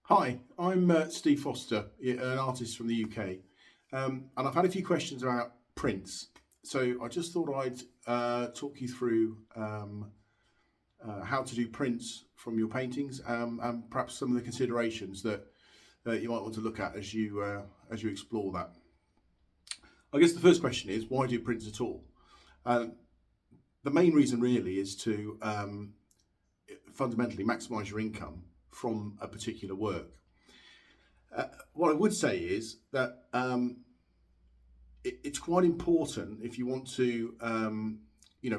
Hi, I'm Steve Foster, an artist from the UK, and I've had a few questions about prints. So I just thought I'd talk you through how to do prints from your paintings, and perhaps some of the considerations that you might want to look at as you explore that. I guess the first question is, why do prints at all? Uh, the main reason really is to fundamentally maximise your income from a particular work. What I would say is that it's quite important if you want to,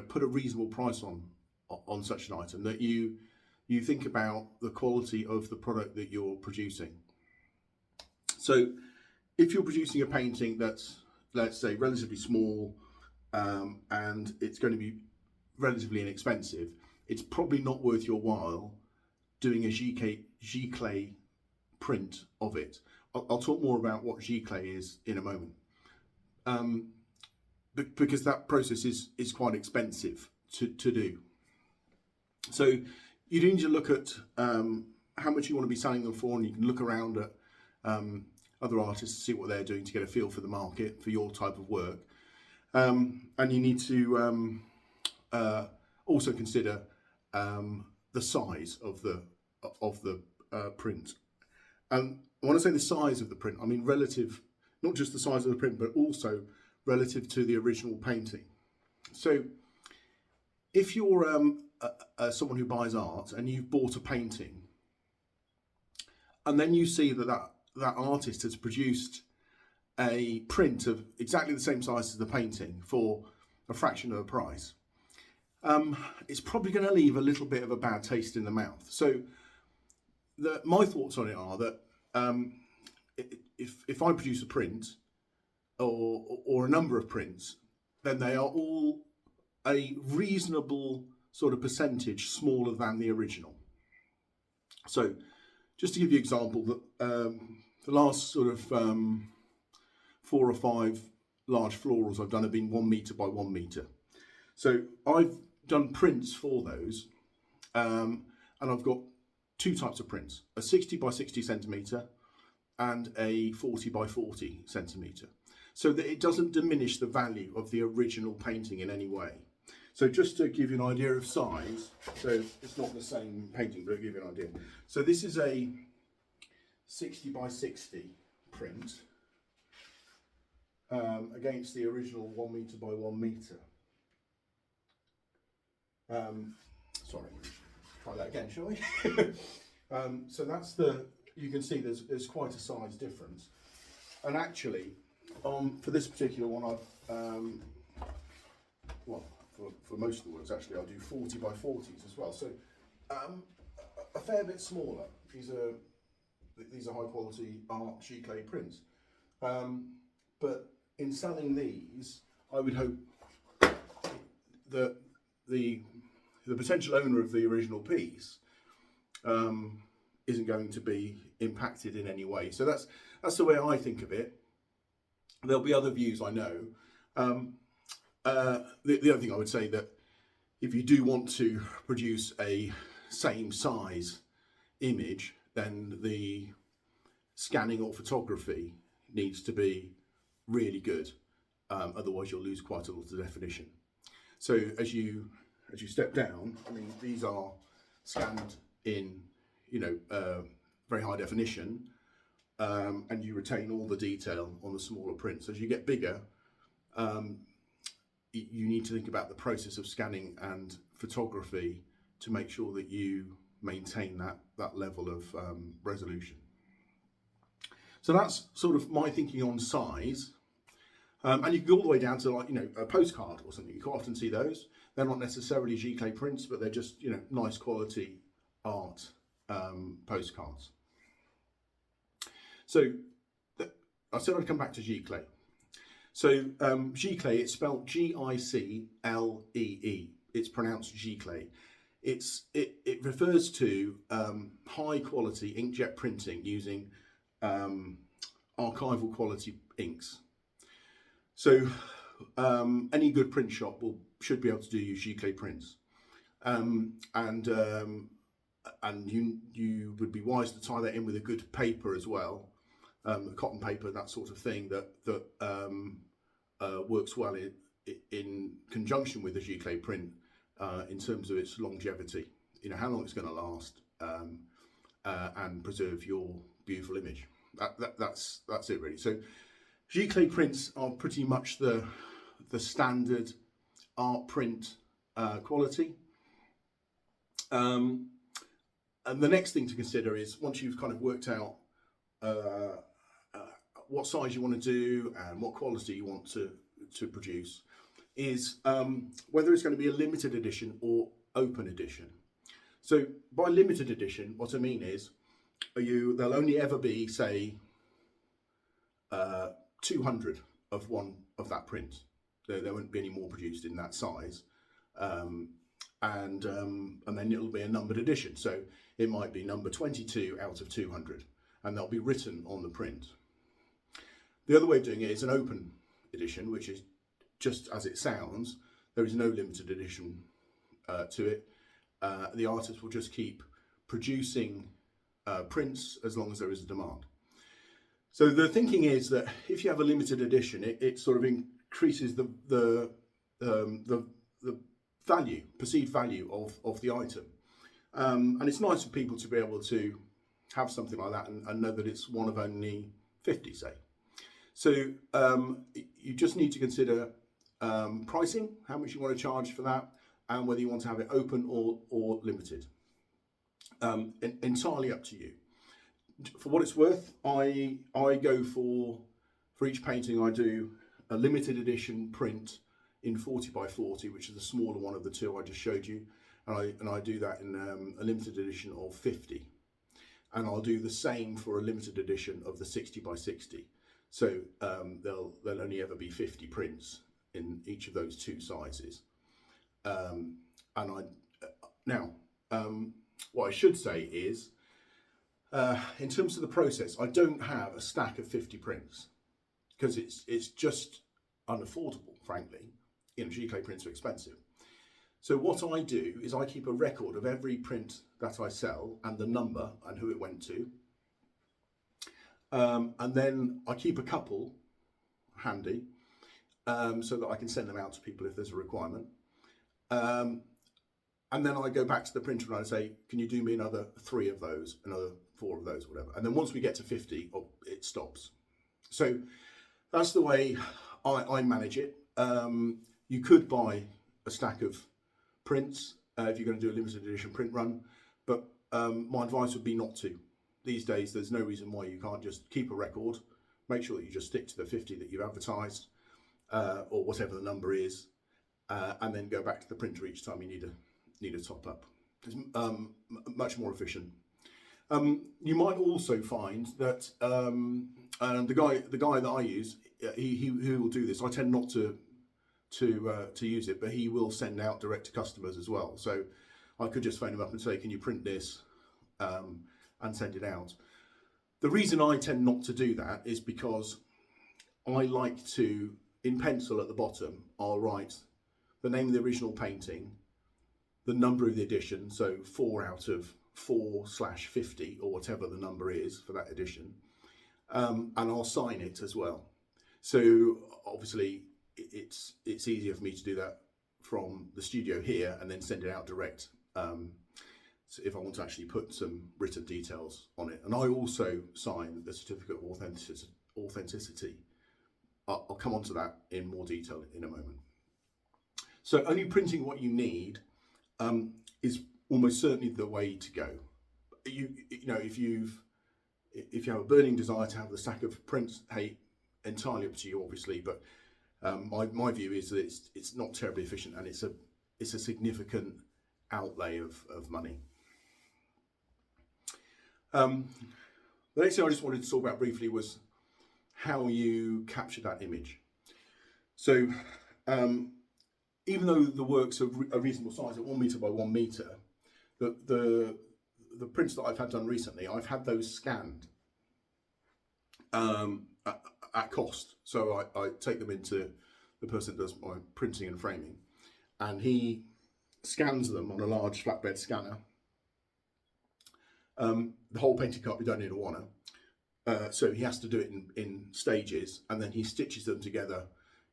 put a reasonable price on such an item that you think about the quality of the product that you're producing. So, if you're producing a painting that's, let's say, relatively small and it's going to be relatively inexpensive, it's probably not worth your while doing a giclée print of it. I'll talk more about what giclée is in a moment, because that process is quite expensive to do. So you need to look at how much you want to be selling them for, and you can look around at other artists to see what they're doing to get a feel for the market for your type of work. And you need to also consider the size of the print. And when I say the size of the print, I mean relative, not just the size of the print, but also relative to the original painting. So if you're someone who buys art and you've bought a painting, and then you see that artist has produced a print of exactly the same size as the painting for a fraction of the price, it's probably going to leave a little bit of a bad taste in the mouth. So my thoughts on it are that if I produce a print or a number of prints, then they are all a reasonable sort of percentage smaller than the original. So just to give you an example, that the last sort of 4 or 5 large florals I've done have been 1 metre by 1 metre. So I've done prints for those, and I've got 2 types of prints: a 60 by 60 centimetre and a 40 by 40 centimetre, so that it doesn't diminish the value of the original painting in any way. So just to give you an idea of size, so it's not the same painting, but I'll give you an idea. So this is a 60 by 60 print against the original 1 metre by 1 metre. Sorry, try that again, shall we? So that's you can see there's quite a size difference. And actually, for this particular one, for most of the works, actually, I'll do 40 by 40s as well. So a fair bit smaller. These are high quality art giclée prints. But in selling these, I would hope that the potential owner of the original piece isn't going to be impacted in any way. So that's the way I think of it. There'll be other views, I know. The other thing I would say, that if you do want to produce a same size image, then the scanning or photography needs to be really good. Otherwise you'll lose quite a lot of definition. So as you step down, I mean, these are scanned in, very high definition, and you retain all the detail on the smaller prints. As you get bigger, you need to think about the process of scanning and photography to make sure that you maintain that level of resolution. So that's sort of my thinking on size. And you can go all the way down to, like, a postcard or something. You can often see those. They're not necessarily giclée prints, but they're just, nice quality art postcards. So I said I'd come back to giclée. So giclée, it's spelled Giclee. It's pronounced giclée. It refers to high quality inkjet printing using archival quality inks. So any good print shop should be able to do use giclée prints, and and you would be wise to tie that in with a good paper as well, cotton paper, that sort of thing, that works well in conjunction with the giclée print in terms of its longevity. You know, how long it's going to last, and preserve your beautiful image. That's it really. So giclée prints are pretty much the standard art print quality. And the next thing to consider is, once you've kind of worked out what size you want to do and what quality you want to produce, is whether it's going to be a limited edition or open edition. So by limited edition, what I mean is, there'll only ever be, say, 200 of one of that print. There won't be any more produced in that size, and then it'll be a numbered edition. So it might be number 22 out of 200, and they'll be written on the print. The other way of doing it is an open edition, which is just as it sounds. There is no limited edition to it. The artist will just keep producing prints as long as there is a demand. So the thinking is that if you have a limited edition, it sort of increases the value, perceived value of the item, and it's nice for people to be able to have something like that and know that it's one of only 50, say. So you just need to consider pricing, how much you want to charge for that, and whether you want to have it open or limited. Entirely up to you. For what it's worth, I go for each painting I do a limited edition print in 40 by 40, which is the smaller one of the two I just showed you, and I do that in a limited edition of 50, and I'll do the same for a limited edition of the 60 by 60. So there'll only ever be 50 prints in each of those two sizes. What I should say is, in terms of the process, I don't have a stack of 50 prints, because it's just unaffordable, frankly. You know, giclée prints are expensive. So what I do is I keep a record of every print that I sell and the number and who it went to. And then I keep a couple handy, so that I can send them out to people if there's a requirement. And then I go back to the printer and I say, can you do me another 3 of those, another 4 of those, whatever. And then once we get to 50, it stops. So that's the way I manage it. You could buy a stack of prints if you're going to do a limited edition print run, but my advice would be not to. These days, there's no reason why you can't just keep a record, make sure that you just stick to the 50 that you've advertised, or whatever the number is, and then go back to the printer each time you need a top up. It's much more efficient. You might also find that the guy that I use, he will do this. I tend not to use it, but he will send out direct to customers as well. So I could just phone him up and say, can you print this, and send it out. The reason I tend not to do that is because I like to, in pencil at the bottom, I'll write the name of the original painting, the number of the edition, so 4 out of 4/50, or whatever the number is for that edition, and I'll sign it as well. So obviously it's easier for me to do that from the studio here and then send it out direct, so if I want to actually put some written details on it. And I also sign the certificate of authenticity. I'll come on to that in more detail in a moment. So only printing what you need is almost certainly the way to go. You know, if you have a burning desire to have the stack of prints, hey, entirely up to you, obviously. But my view is that it's not terribly efficient, and it's a significant outlay of money. The next thing I just wanted to talk about briefly was how you capture that image. So even though the work's a reasonable size at 1 meter by 1 meter, the prints that I've had done recently, I've had those scanned at cost. So I take them into the person that does my printing and framing, and he scans them on a large flatbed scanner, The whole painted cup, you don't need a wanner. So he has to do it in stages, and then he stitches them together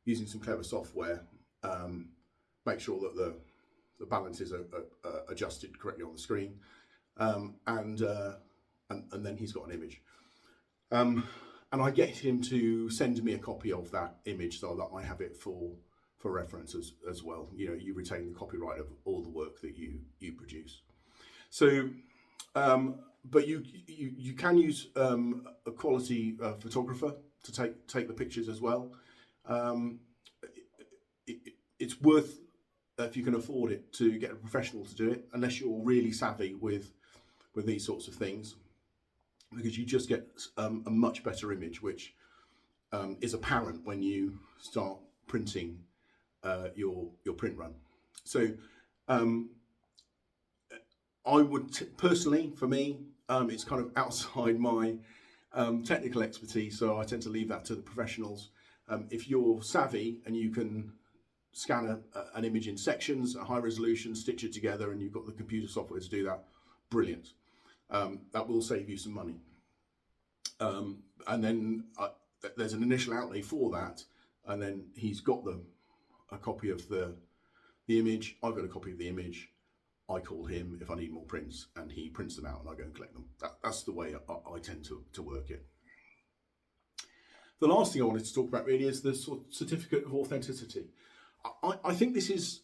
using some clever software. Make sure that the balances are adjusted correctly on the screen, and then he's got an image. And I get him to send me a copy of that image so that I have it for reference as well. You know, you retain the copyright of all the work that you produce. So, but you can use a quality photographer to take the pictures as well. It's worth, if you can afford it, to get a professional to do it, unless you're really savvy with these sorts of things, because you just get a much better image, which is apparent when you start printing your print run. So I would personally, for me, it's kind of outside my technical expertise, so I tend to leave that to the professionals. If you're savvy and you can scan an image in sections, a high resolution, stitch it together, and you've got the computer software to do that, brilliant. That will save you some money. And then there's an initial outlay for that, and then he's got a copy of the image, I've got a copy of the image, I call him if I need more prints, and he prints them out and I go and collect them. That's the way I tend to work it. The last thing I wanted to talk about really is the sort of certificate of authenticity. I think this is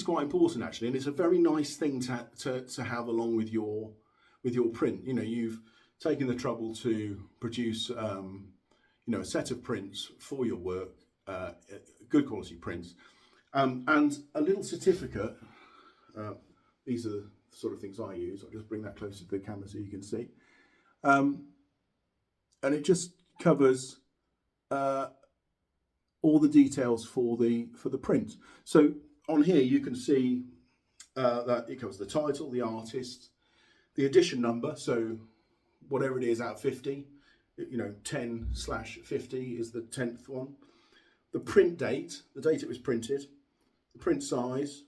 quite important actually, and it's a very nice thing to have along with your print. You know, you've taken the trouble to produce you know, a set of prints for your work, good quality prints, and a little certificate. These are the sort of things I use. I'll just bring that closer to the camera so you can see, and it just covers all the details for the print. So on here you can see that it covers the title, the artist, the edition number, so whatever it is out of 50, you know, 10/50 is the 10th one. The print date, the date it was printed, the print size,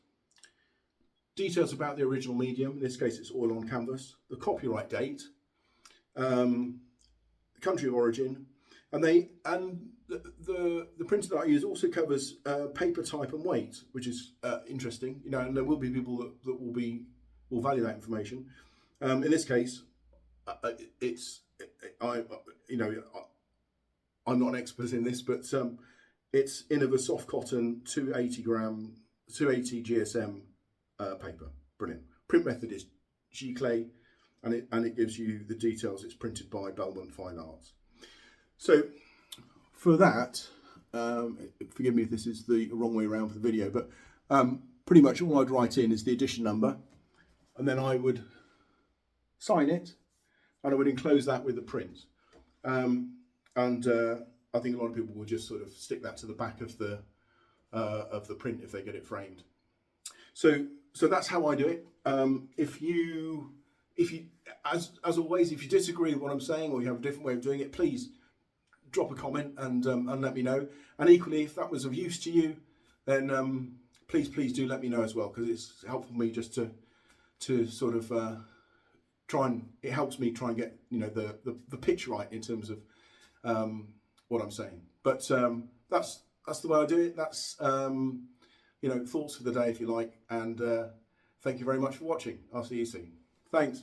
details about the original medium, in this case it's oil on canvas, the copyright date, the country of origin, and the printer that I use also covers paper type and weight, which is interesting. You know, and there will be people that will value that information. In this case, I'm not an expert in this, but it's Innova soft cotton 280 GSM paper. Brilliant. Print method is Giclée, and it gives you the details. It's printed by Belmont Fine Arts. So for that, forgive me if this is the wrong way around for the video, but pretty much all I'd write in is the edition number, and then I would sign it, and I would enclose that with the print. I think a lot of people will just sort of stick that to the back of the print if they get it framed. So that's how I do it. If you as always, if you disagree with what I'm saying or you have a different way of doing it, please drop a comment and let me know. And equally, if that was of use to you, then please do let me know as well, because it's helpful me just to sort of it helps me try and get, you know, the pitch right in terms of what I'm saying. But that's the way I do it. That's you know, thoughts for the day, if you like. And thank you very much for watching. I'll see you soon. Thanks.